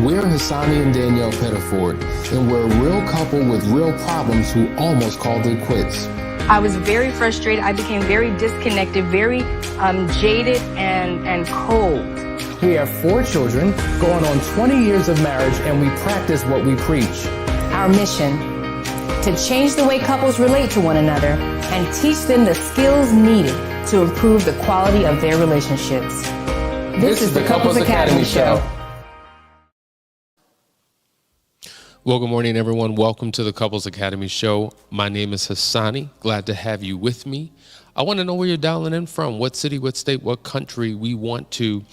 We're Hassani and Danielle Pettiford, and we're a real couple with real problems who almost called it quits. I was very frustrated. I became very disconnected, very jaded and cold. We have 4 children, going on 20 years of marriage, and we practice what we preach. Our mission, to change the way couples relate to one another and teach them the skills needed to improve the quality of their relationships. This is the Couples Academy Show. Well, good morning, everyone. Welcome to the Couples Academy Show. My name is Hassani. Glad to have you with me. I want to know where you're dialing in from, what city, what state, what country. We want to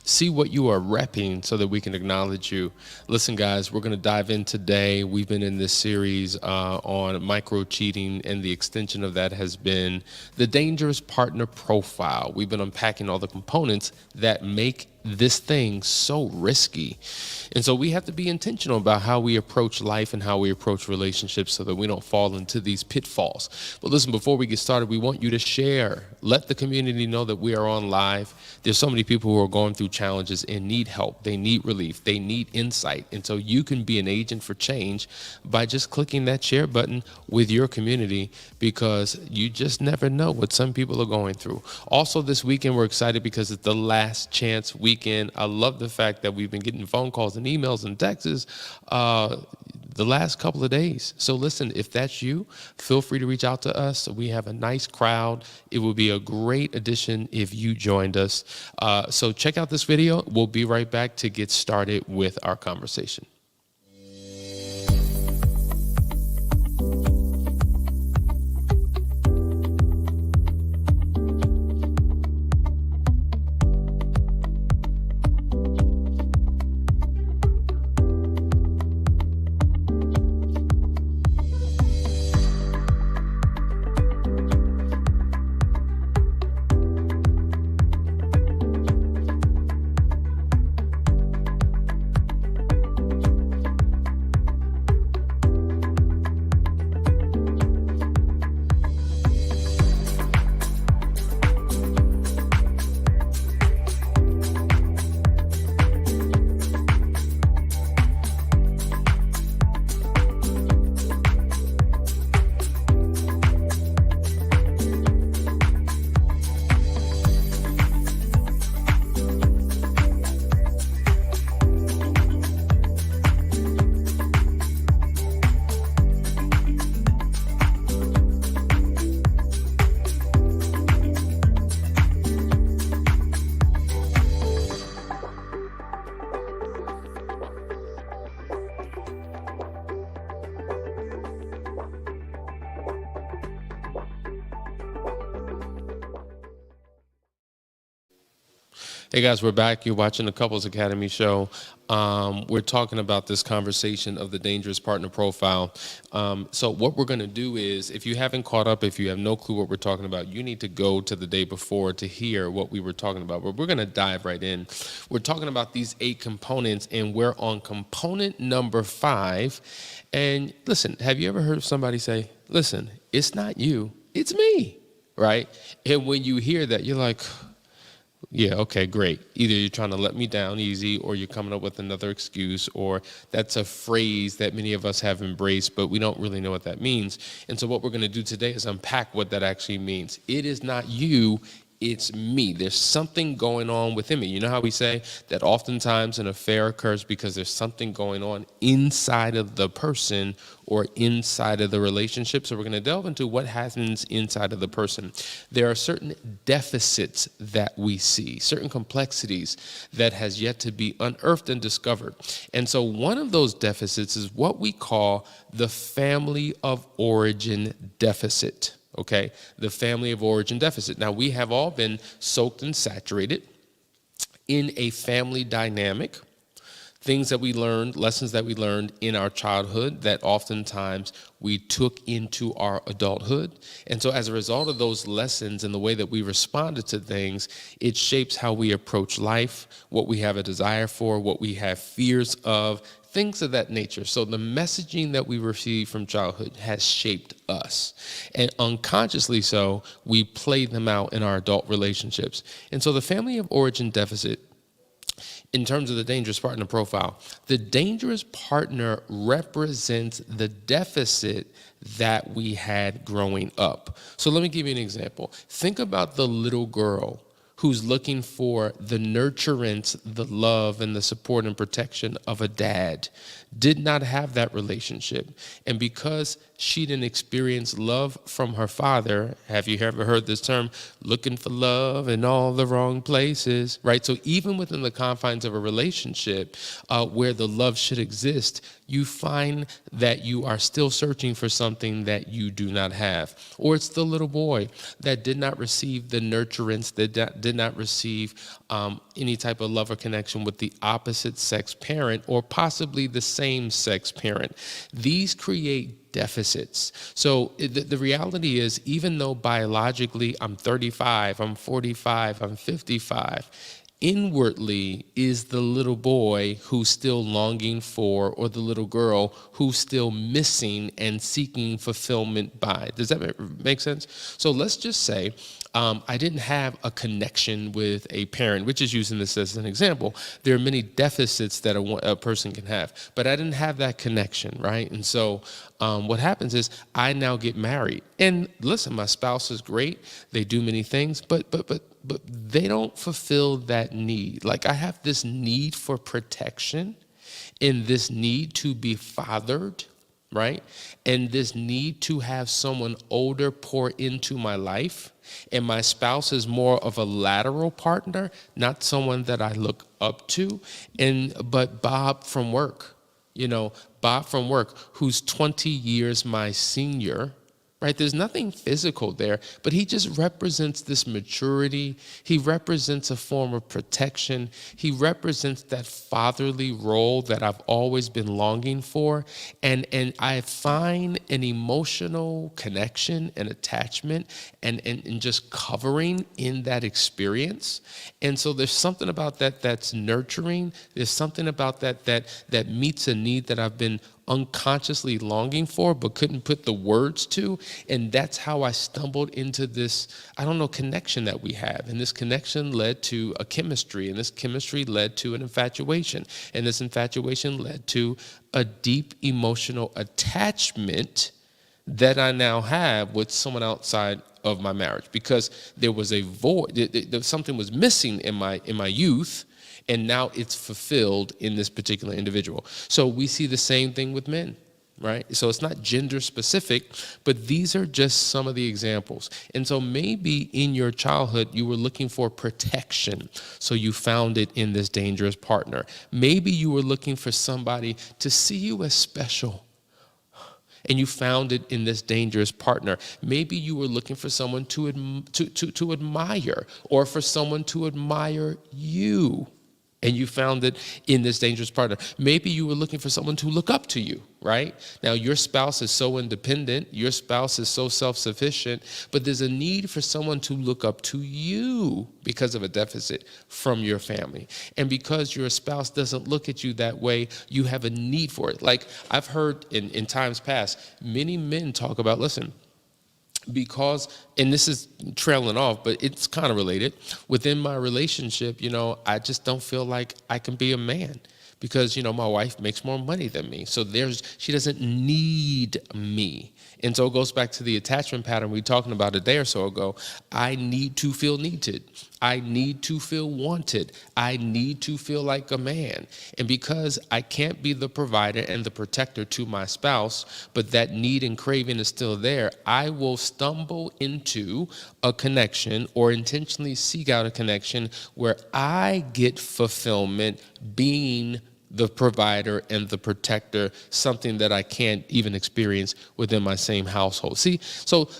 see what you are repping so that we can acknowledge you. Listen, guys, we're going to dive in today. We've been in this series on micro-cheating, and the extension of that has been the dangerous partner profile. We've been unpacking all the components that make this thing so risky. And so we have to be intentional about how we approach life and how we approach relationships so that we don't fall into these pitfalls. But listen, before we get started, we want you to share. Let the community know that we are on live. There's so many people who are going through challenges and need help. They need relief. They need insight. And so you can be an agent for change by just clicking that share button with your community, because you just never know what some people are going through. Also, this weekend, we're excited because it's the last chance weekend. I love the fact that we've been getting phone calls and emails and texts the last couple of days. So listen, if that's you, feel free to reach out to us. We have a nice crowd. It would be a great addition if you joined us. So check out this video. We'll be right back to get started with our conversation. Hey guys, we're back. You're watching the Couples Academy Show. We're talking about this conversation of the dangerous partner profile. So what we're going to do is, if you haven't caught up, if you have no clue what we're talking about, you need to go to the day before to hear what we were talking about. But we're going to dive right in. We're talking about these 8 components, and we're on component number 5. And listen, have you ever heard somebody say, listen, it's not you, it's me, right? And when you hear that, you're like, yeah, okay, great. Either you're trying to let me down easy, or you're coming up with another excuse, or that's a phrase that many of us have embraced, but we don't really know what that means. And so what we're going to do today is unpack what that actually means. It is not you, it's me. There's something going on within me. You know how we say that oftentimes an affair occurs because there's something going on inside of the person or inside of the relationship. So we're going to delve into what happens inside of the person. There are certain deficits that we see, certain complexities that has yet to be unearthed and discovered. And so one of those deficits is what we call the family of origin deficit. Okay, the family of origin deficit. Now, we have all been soaked and saturated in a family dynamic, things that we learned, lessons that we learned in our childhood that oftentimes we took into our adulthood. And so as a result of those lessons and the way that we responded to things, it shapes how we approach life, what we have a desire for, what we have fears of, things of that nature. So the messaging that we receive from childhood has shaped us. And unconsciously so, we play them out in our adult relationships. And so the family of origin deficit in terms of the dangerous partner profile, the dangerous partner represents the deficit that we had growing up. So let me give you an example. Think about the little girl who's looking for the nurturance, the love, and the support and protection of a dad, did not have that relationship. And because she didn't experience love from her father, have you ever heard this term, looking for love in all the wrong places, right? So even within the confines of a relationship where the love should exist, you find that you are still searching for something that you do not have. Or it's the little boy that did not receive the nurturance, that did not receive any type of love or connection with the opposite sex parent, or possibly the same sex parent. These create deficits. So the reality is, even though biologically I'm 35, I'm 45, I'm 55, inwardly is the little boy who's still longing for, or the little girl who's still missing and seeking fulfillment by. Does that make sense? So let's just say I didn't have a connection with a parent, which is using this as an example. There are many deficits that a person can have, but I didn't have that connection, right? And so what happens is I now get married, and listen, my spouse is great. They do many things, but they don't fulfill that need. Like, I have this need for protection and this need to be fathered, right? And this need to have someone older pour into my life. And my spouse is more of a lateral partner, not someone that I look up to. But Bob from work, who's 20 years my senior, right? There's nothing physical there, but he just represents this maturity. He represents a form of protection. He represents that fatherly role that I've always been longing for. And I find an emotional connection and attachment and just covering in that experience. And so there's something about that that's nurturing. There's something about that meets a need that I've been unconsciously longing for, but couldn't put the words to. And that's how I stumbled into this, connection that we have. And this connection led to a chemistry, and this chemistry led to an infatuation. And this infatuation led to a deep emotional attachment that I now have with someone outside of my marriage, because there was a void, something was missing in my youth. And now it's fulfilled in this particular individual. So we see the same thing with men, right? So it's not gender specific, but these are just some of the examples. And so maybe in your childhood, you were looking for protection. So you found it in this dangerous partner. Maybe you were looking for somebody to see you as special, and you found it in this dangerous partner. Maybe you were looking for someone to admire, or for someone to admire you, and you found it in this dangerous partner. Maybe you were looking for someone to look up to you, right? Now, your spouse is so independent, your spouse is so self-sufficient, but there's a need for someone to look up to you because of a deficit from your family. And because your spouse doesn't look at you that way, you have a need for it. Like, I've heard in times past, many men talk about, listen, because, and this is trailing off, but it's kind of related. Within my relationship, I just don't feel like I can be a man because, my wife makes more money than me. So she doesn't need me. And so it goes back to the attachment pattern we were talking about a day or so ago. I need to feel needed. I need to feel wanted. I need to feel like a man. And because I can't be the provider and the protector to my spouse, but that need and craving is still there, I will stumble into a connection or intentionally seek out a connection where I get fulfillment being the provider and the protector, something that I can't even experience within my same household. See, so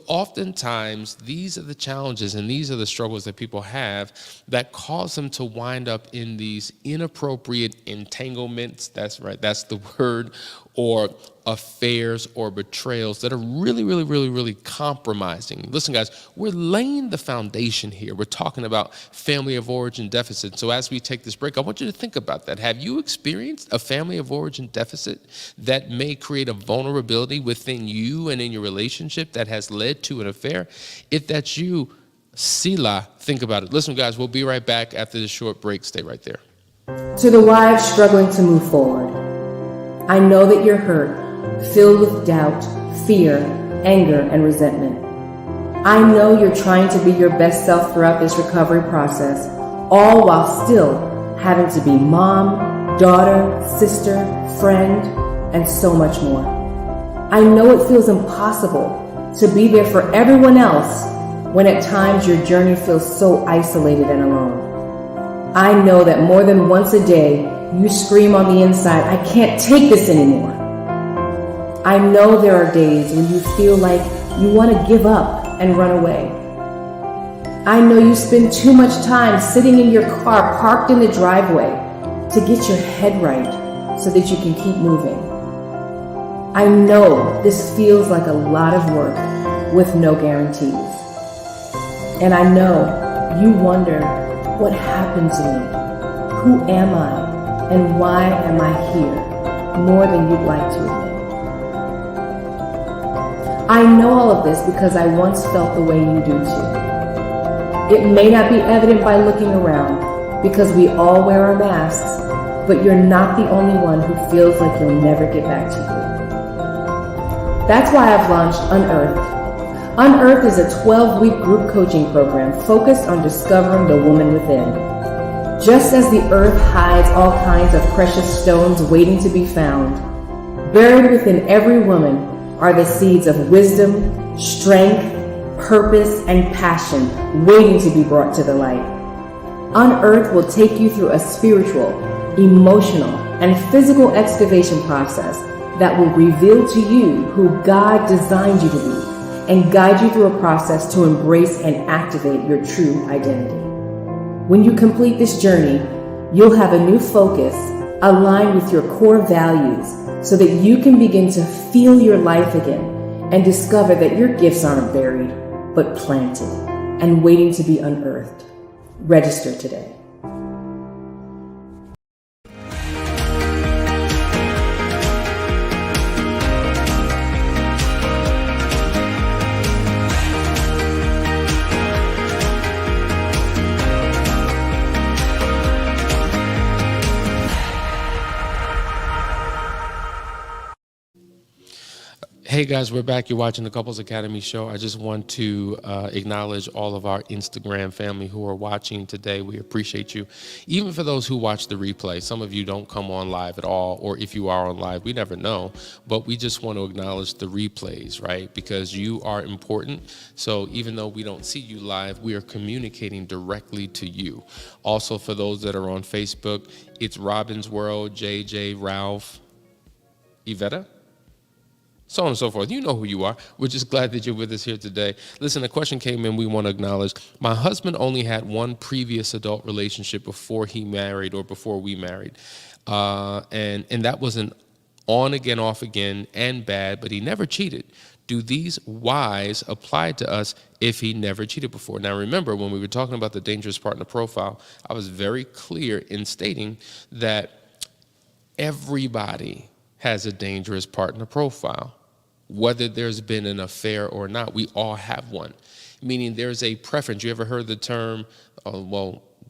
oftentimes these are the challenges and these are the struggles that people have that cause them to wind up in these inappropriate entanglements. That's right, that's the word, or affairs or betrayals that are really, really, really, really compromising. Listen, guys, we're laying the foundation here. We're talking about family of origin deficit. So as we take this break, I want you to think about that. Have you experienced a family of origin deficit that may create a vulnerability within you and in your relationship that has led to an affair? If that's you, Sila, think about it. Listen, guys, we'll be right back after this short break. Stay right there. To the wives struggling to move forward, I know that you're hurt, filled with doubt, fear, anger, and resentment. I know you're trying to be your best self throughout this recovery process, all while still having to be mom, daughter, sister, friend, and so much more. I know it feels impossible to be there for everyone else when at times your journey feels so isolated and alone. I know that more than once a day, you scream on the inside, I can't take this anymore. I know there are days when you feel like you want to give up and run away. I know you spend too much time sitting in your car parked in the driveway to get your head right so that you can keep moving. I know this feels like a lot of work with no guarantees. And I know you wonder, what happened to me? Who am I? And why am I here? More than you'd like to admit. I know all of this because I once felt the way you do too. It may not be evident by looking around because we all wear our masks, but you're not the only one who feels like you'll never get back to you. That's why I've launched Unearthed. Unearthed is a 12-week group coaching program focused on discovering the woman within. Just as the earth hides all kinds of precious stones waiting to be found, buried within every woman are the seeds of wisdom, strength, purpose, and passion waiting to be brought to the light. Unearthed will take you through a spiritual, emotional, and physical excavation process that will reveal to you who God designed you to be and guide you through a process to embrace and activate your true identity. When you complete this journey, you'll have a new focus aligned with your core values so that you can begin to feel your life again and discover that your gifts aren't buried, but planted and waiting to be unearthed. Register today. Hey guys, we're back. You're watching the Couples Academy show. I just want to acknowledge all of our Instagram family who are watching today. We appreciate you. Even for those who watch the replay, some of you don't come on live at all, or if you are on live, we never know. But we just want to acknowledge the replays, right? Because you are important. So even though we don't see you live, we are communicating directly to you. Also, for those that are on Facebook, it's Robin's World, JJ, Ralph, Yvetta, so on and so forth. You know who you are. We're just glad that you're with us here today. Listen, a question came in we want to acknowledge. My husband only had one previous adult relationship before he married or before we married. And that was an on again, off again, and bad, but he never cheated. Do these whys apply to us if he never cheated before? Now, remember, when we were talking about the dangerous partner profile, I was very clear in stating that everybody has a dangerous partner profile. Whether there's been an affair or not, we all have one. Meaning there's a preference. You ever heard the term,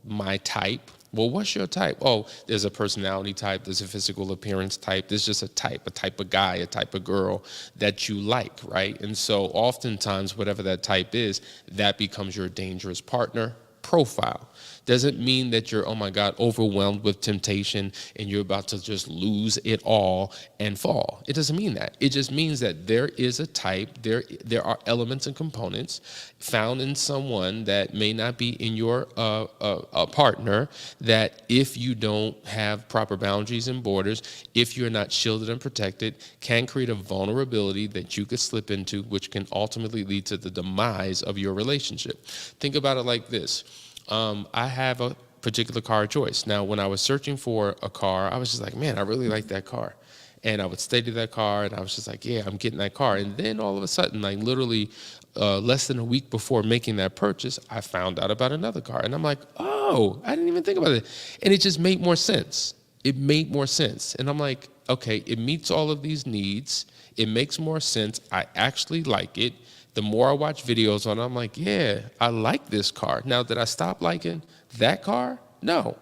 my type? Well, what's your type? Oh, there's a personality type, there's a physical appearance type, there's just a type of guy, a type of girl that you like, right? And so oftentimes, whatever that type is, that becomes your dangerous partner profile. Doesn't mean that you're, oh my God, overwhelmed with temptation and you're about to just lose it all and fall. It doesn't mean that. It just means that there is a type, there are elements and components found in someone that may not be in your partner, that if you don't have proper boundaries and borders, if you're not shielded and protected, can create a vulnerability that you could slip into, which can ultimately lead to the demise of your relationship. Think about it like this. I have a particular car choice. Now, when I was searching for a car, I was just like, man, I really like that car. And I would stay to that car, and I was just like, yeah, I'm getting that car. And then all of a sudden, like literally less than a week before making that purchase, I found out about another car. And I'm like, oh, I didn't even think about it. And it just made more sense. It made more sense. And I'm like, okay, it meets all of these needs. It makes more sense. I actually like it. The more I watch videos on it, I'm like, yeah, I like this car. Now, did I stop liking that car? No.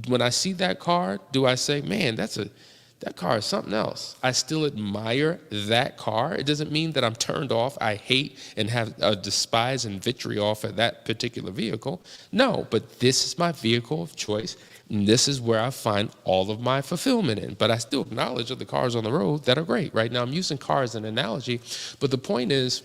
When I see that car, do I say, man, that car is something else? I still admire that car. It doesn't mean that I'm turned off. I hate and have a despise and vitriol for that particular vehicle. No, but this is my vehicle of choice. And this is where I find all of my fulfillment in. But I still acknowledge that the cars on the road that are great. Right now, I'm using cars as an analogy. But the point is,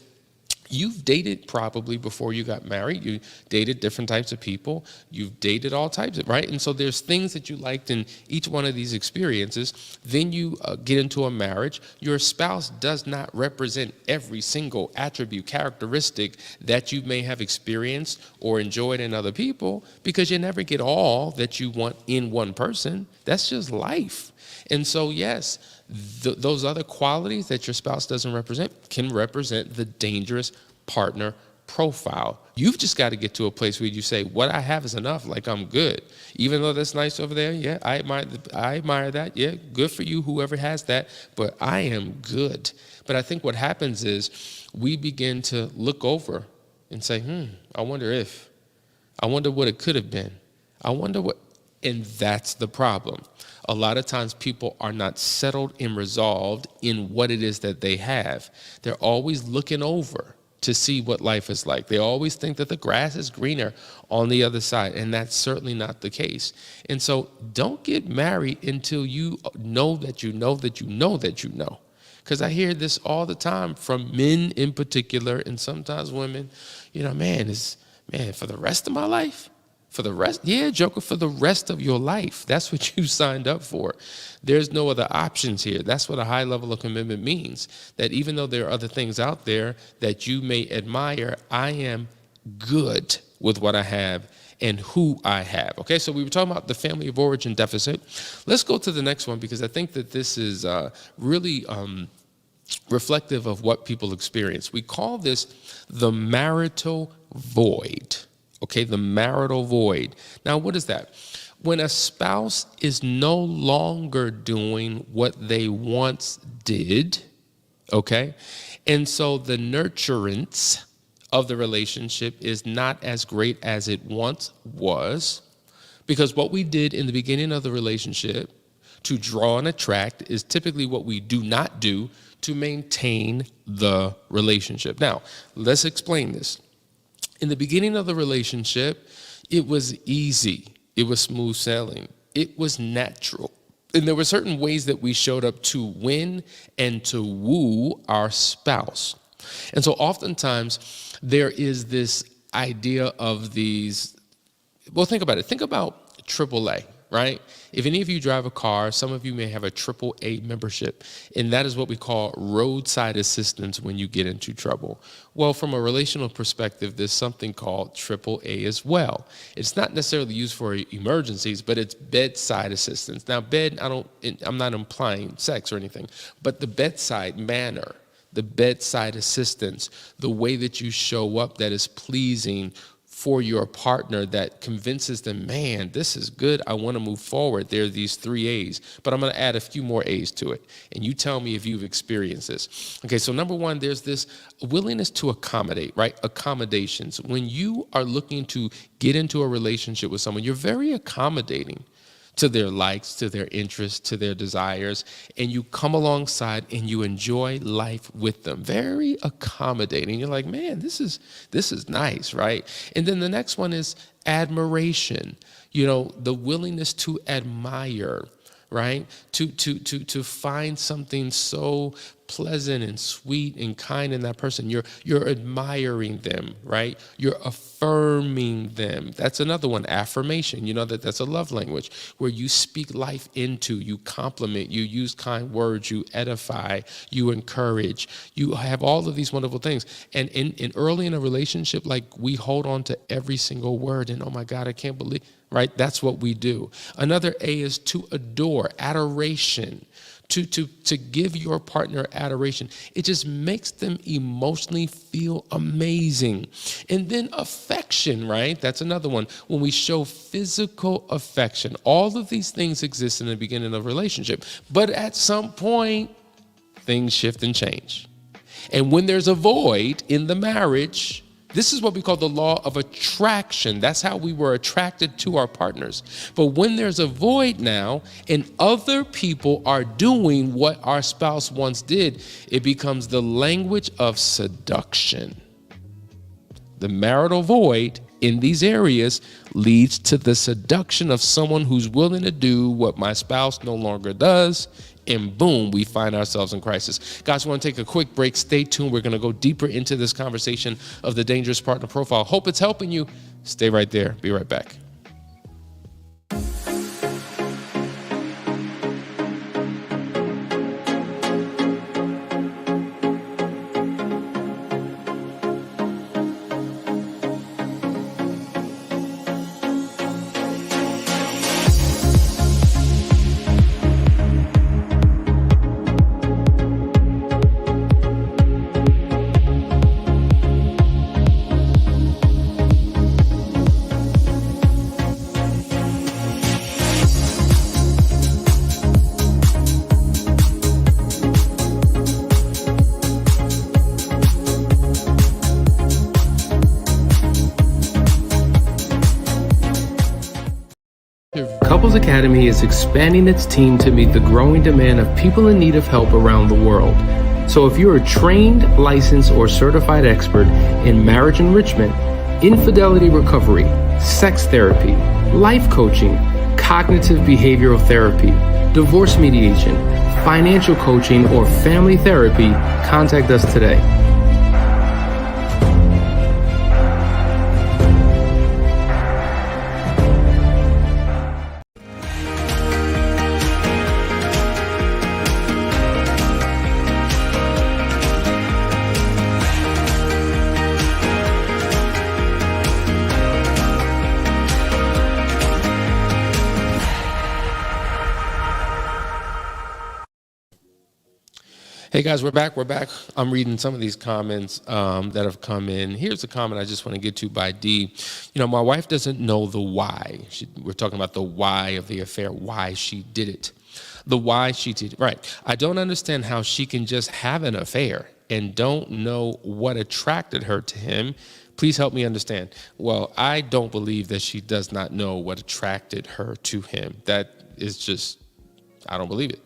you've dated probably before you got married. You dated different types of people. You've dated all types of, right? And so there's things that you liked in each one of these experiences. Then you get into a marriage. Your spouse does not represent every single attribute, characteristic that you may have experienced or enjoyed in other people, because you never get all that you want in one person. That's just life. And so, yes, those other qualities that your spouse doesn't represent can represent the dangerous partner profile. You've just got to get to a place where you say, what I have is enough, like I'm good. Even though that's nice over there, yeah, I admire that. Yeah, good for you, whoever has that, but I am good. But I think what happens is we begin to look over and say, I wonder what it could have been. And that's the problem. A lot of times people are not settled and resolved in what it is that they have. They're always looking over to see what life is like. They always think that the grass is greener on the other side, and that's certainly not the case. And so don't get married until you know that you know that you know that you know. Because I hear this all the time from men in particular, and sometimes women, man, for the rest of my life? For the rest, yeah, Joker, for the rest of your life. That's what you signed up for. There's no other options here. That's what a high level of commitment means. That even though there are other things out there that you may admire, I am good with what I have and who I have. Okay, so we were talking about the family of origin deficit. Let's go to the next one, because I think that this is really reflective of what people experience. We call this the marital void. Okay, the marital void. Now, what is that? When a spouse is no longer doing what they once did, okay, and so the nurturance of the relationship is not as great as it once was, because what we did in the beginning of the relationship to draw and attract is typically what we do not do to maintain the relationship. Now, let's explain this. In the beginning of the relationship, it was easy. It was smooth sailing. It was natural. And there were certain ways that we showed up to win and to woo our spouse. And so oftentimes there is this idea of these, well, think about it. Think about AAA, right? If any of you drive a car, some of you may have a AAA membership, and that is what we call roadside assistance when you get into trouble. Well, from a relational perspective, there's something called AAA as well. It's not necessarily used for emergencies, but it's bedside assistance. Now, I'm not implying sex or anything, but the bedside manner, the bedside assistance, the way that you show up that is pleasing for your partner, that convinces them, man, this is good, I want to move forward. There are these 3 A's, but I'm going to add a few more A's to it. And you tell me if you've experienced this. Okay, so number one, there's this willingness to accommodate, right? Accommodations. When you are looking to get into a relationship with someone, you're very accommodating to their likes, to their interests, to their desires, and you come alongside and you enjoy life with them. Very accommodating. You're like, man, this is nice, right? And then the next one is admiration. The willingness to admire, right? To find something so pleasant and sweet and kind in that person. You're admiring them, right? You're affirming them. That's another one, affirmation. That's a love language where you speak life into, you compliment, you use kind words, you edify, you encourage, you have all of these wonderful things. And in early in a relationship, like, we hold on to every single word and, oh my God, I can't believe, right? That's what we do. Another A is to adore, adoration. To give your partner adoration. It just makes them emotionally feel amazing. And then affection, right? That's another one. When we show physical affection, all of these things exist in the beginning of a relationship. But at some point, things shift and change. And when there's a void in the marriage, This is what we call the law of attraction. That's how we were attracted to our partners. But when there's a void now and other people are doing what our spouse once did, it becomes the language of seduction. The marital void in these areas leads to the seduction of someone who's willing to do what my spouse no longer does. And boom, we find ourselves in crisis. Guys, we want to take a quick break. Stay tuned. We're going to go deeper into this conversation of the dangerous partner profile. Hope it's helping you. Stay right there. Be right back. Couples Academy is expanding its team to meet the growing demand of people in need of help around the world. So if you're a trained, licensed, or certified expert in marriage enrichment, infidelity recovery, sex therapy, life coaching, cognitive behavioral therapy, divorce mediation, financial coaching, or family therapy, contact us today. Hey guys, we're back. I'm reading some of these comments that have come in. Here's a comment I just want to get to by D. You know, my wife doesn't know the why. We're talking about the why of the affair, why she did it. The why she did it. Right. I don't understand how she can just have an affair and don't know what attracted her to him. Please help me understand. Well, I don't believe that she does not know what attracted her to him. That is just, I don't believe it.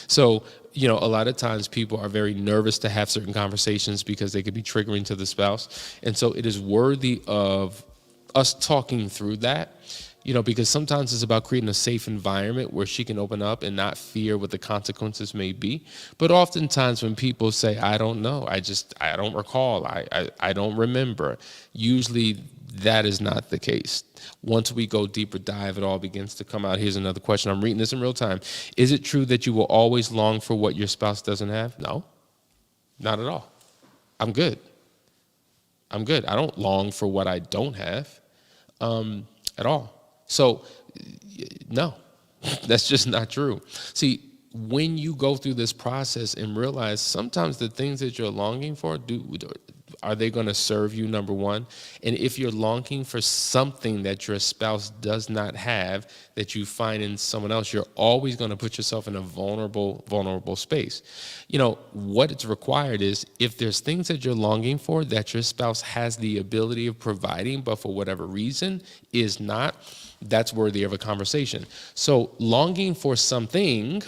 So, you know, a lot of times people are very nervous to have certain conversations because they could be triggering to the spouse. And so it is worthy of us talking through that, you know, because sometimes it's about creating a safe environment where she can open up and not fear what the consequences may be. But oftentimes when people say, I don't know, I don't recall, I don't remember, usually that is not the case. Once we go deeper dive, it all begins to come out. Here's another question. I'm reading this in real time. Is it true that you will always long for what your spouse doesn't have? No, not at all. I'm good. I don't long for what I don't have at all. So, no, that's just not true. See, when you go through this process and realize sometimes the things that you're longing for, are they going to serve you, number one? And if you're longing for something that your spouse does not have that you find in someone else, you're always going to put yourself in a vulnerable space. You know, what it's required is if there's things that you're longing for that your spouse has the ability of providing, but for whatever reason is not, that's worthy of a conversation. So longing for something,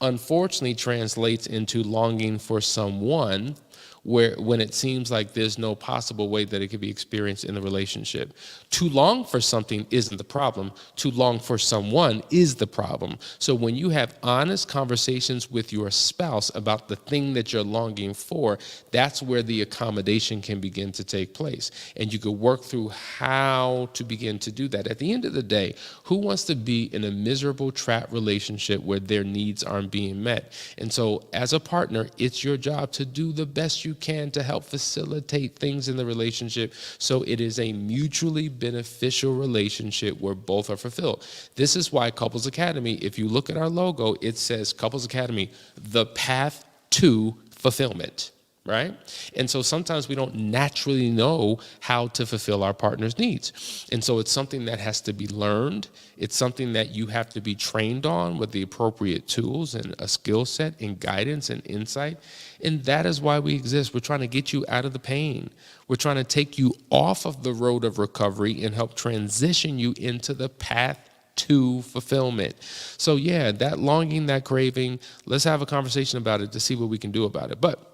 unfortunately, translates into longing for someone when it seems like there's no possible way that it could be experienced in the relationship. To long for something isn't the problem. To long for someone is the problem. So when you have honest conversations with your spouse about the thing that you're longing for, that's where the accommodation can begin to take place. And you could work through how to begin to do that. At the end of the day, who wants to be in a miserable, trapped relationship where their needs aren't being met? And so as a partner, it's your job to do the best you can to help facilitate things in the relationship so it is a mutually beneficial relationship where both are fulfilled. This is why Couples Academy, if you look at our logo, it says Couples Academy, the path to fulfillment. right? And so sometimes we don't naturally know how to fulfill our partner's needs. And so it's something that has to be learned. It's something that you have to be trained on with the appropriate tools and a skill set and guidance and insight. And that is why we exist. We're trying to get you out of the pain. We're trying to take you off of the road of recovery and help transition you into the path to fulfillment. So yeah, that longing, that craving, let's have a conversation about it to see what we can do about it. But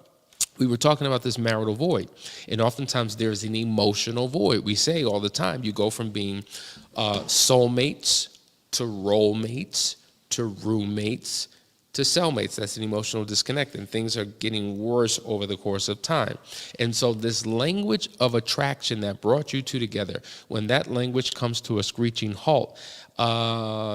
we were talking about this marital void, and oftentimes there's an emotional void. We say all the time, you go from being soulmates to role mates to roommates to cellmates. That's an emotional disconnect, and things are getting worse over the course of time. And so this language of attraction that brought you two together, when that language comes to a screeching halt,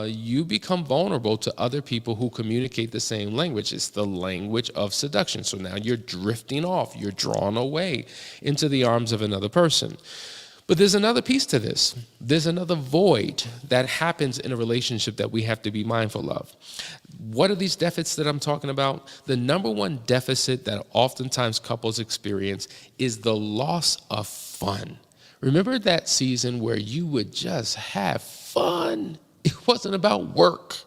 you become vulnerable to other people who communicate the same language. It's the language of seduction. So now you're drifting off, you're drawn away into the arms of another person. But there's another piece to this. There's another void that happens in a relationship that we have to be mindful of. What are these deficits that I'm talking about? The number one deficit that oftentimes couples experience is the loss of fun. Remember that season where you would just have fun? It wasn't about work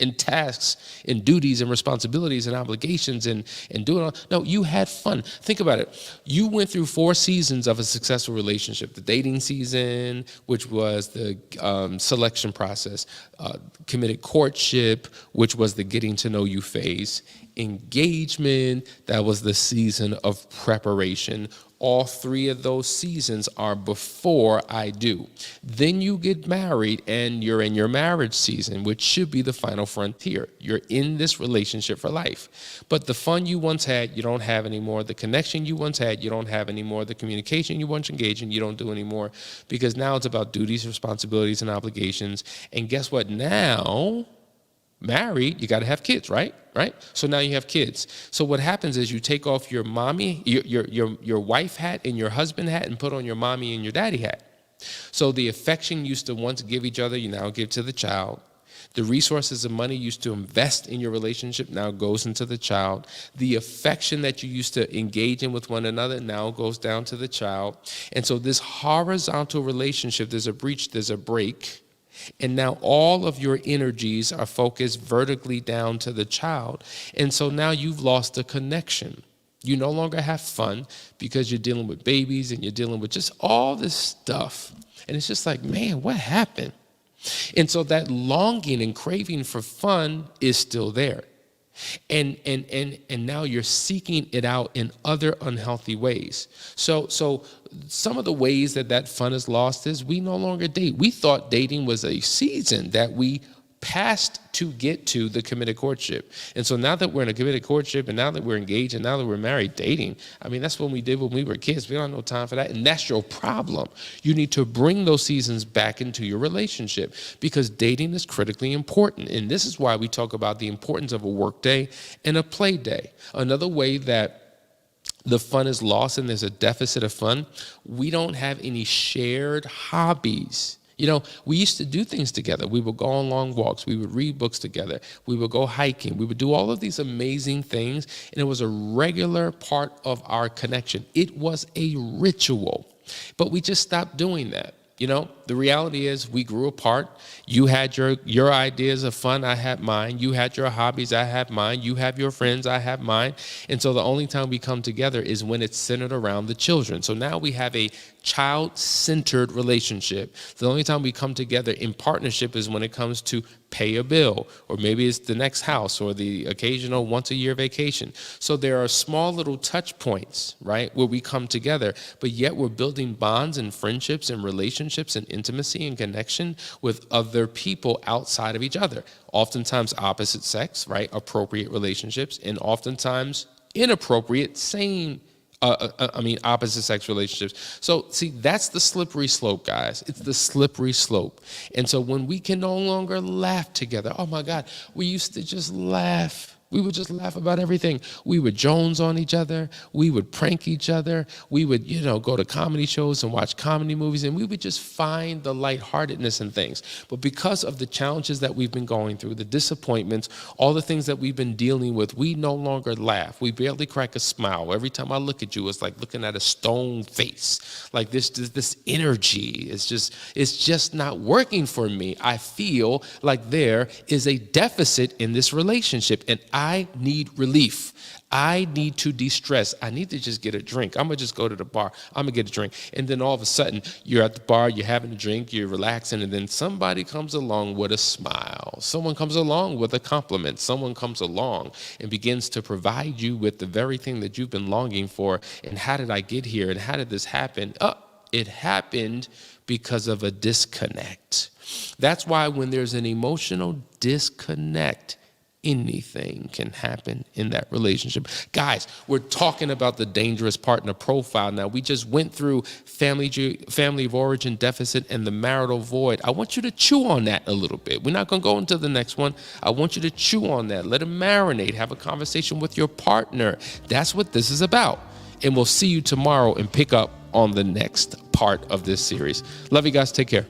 and tasks and duties and responsibilities and obligations and doing all. No, you had fun. Think about it. You went through 4 seasons of a successful relationship. The dating season, which was the selection process, committed courtship, which was the getting to know you phase, engagement, that was the season of preparation. All 3 of those seasons are before I do. Then you get married and you're in your marriage season, which should be the final frontier. You're in this relationship for life. But the fun you once had, you don't have anymore. The connection you once had, you don't have anymore. The communication you once engaged in, you don't do anymore. Because now it's about duties, responsibilities, and obligations. And guess what? Now, married, you got to have kids, right? So now you have kids. So what happens is you take off your mommy, your wife hat and your husband hat and put on your mommy and your daddy hat. So the affection you used to once give each other, you now give to the child. The resources and money you used to invest in your relationship now goes into the child. The affection that you used to engage in with one another now goes down to the child. And so this horizontal relationship, there's a breach, there's a break. And now all of your energies are focused vertically down to the child. And so now you've lost the connection. You no longer have fun because you're dealing with babies and you're dealing with just all this stuff. And it's just like, man, what happened? And so that longing and craving for fun is still there. And now you're seeking it out in other unhealthy ways. So some of the ways that fun is lost is we no longer date. We thought dating was a season that we passed to get to the committed courtship. And so now that we're in a committed courtship and now that we're engaged and now that we're married, dating, I mean, that's what we did when we were kids. We don't have no time for that. And that's your problem. You need to bring those seasons back into your relationship because dating is critically important. And this is why we talk about the importance of a work day and a play day. Another way that the fun is lost and there's a deficit of fun, we don't have any shared hobbies. You know, we used to do things together. We would go on long walks. We would read books together. We would go hiking. We would do all of these amazing things. And it was a regular part of our connection. It was a ritual. But we just stopped doing that. You know, the reality is we grew apart. You had your ideas of fun, I had mine. You had your hobbies, I had mine. You have your friends, I have mine. And so the only time we come together is when it's centered around the children. So now we have a child-centered relationship. The only time we come together in partnership is when it comes to pay a bill, or maybe it's the next house or the occasional once-a-year vacation. So there are small little touch points, right, where we come together, but yet we're building bonds and friendships and relationships and intimacy and connection with other people outside of each other. Oftentimes opposite sex, right, appropriate relationships, and oftentimes inappropriate, opposite sex relationships. So see, that's the slippery slope, guys. It's the slippery slope. And so when we can no longer laugh together, oh my God, we used to just laugh We would just laugh about everything. We would Jones on each other. We would prank each other. We would, go to comedy shows and watch comedy movies, and we would just find the lightheartedness in things. But because of the challenges that we've been going through, the disappointments, all the things that we've been dealing with, we no longer laugh. We barely crack a smile. Every time I look at you, it's like looking at a stone face. Like this energy is just not working for me. I feel like there is a deficit in this relationship, and I need relief. I need to de-stress. I need to just get a drink. I'm going to just go to the bar. I'm going to get a drink. And then all of a sudden, you're at the bar, you're having a drink, you're relaxing, and then somebody comes along with a smile. Someone comes along with a compliment. Someone comes along and begins to provide you with the very thing that you've been longing for. And how did I get here? And how did this happen? It happened because of a disconnect. That's why when there's an emotional disconnect, anything can happen in that relationship. Guys, we're talking about the dangerous partner profile. Now, we just went through family of origin deficit and the marital void. I want you to chew on that a little bit. We're not going to go into the next one. I want you to chew on that. Let it marinate. Have a conversation with your partner. That's what this is about. And we'll see you tomorrow and pick up on the next part of this series. Love you guys. Take care.